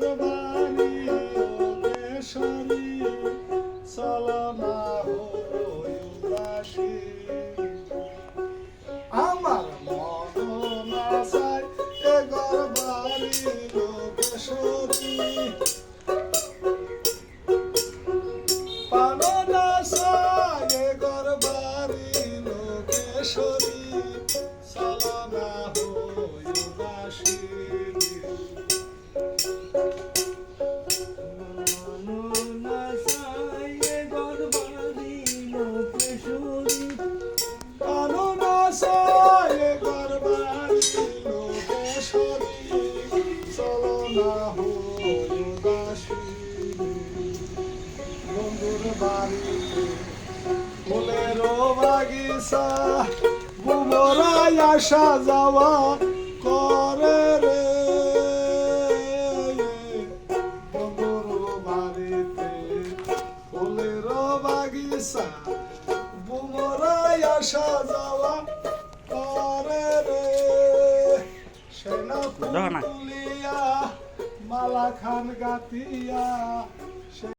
ঘর বাড়ি দেশরি চলো না হই উদাসী আমার মন না চাই এ ঘর বাড়ি দেশরি পানো না চাই এ ঘর বাড়ি লোকেশরী চলো না হই উদাসী বন্ধুর বাড়িতে ফুলের বাগিচা বুমরাই আসা যাওয়া করে রে বন্ধুর বাড়িতে ফুলের বাগিচা বুমরাই আসা যাওয়া করে রে সেনা তুলিয়া মালা খান গাতিয়া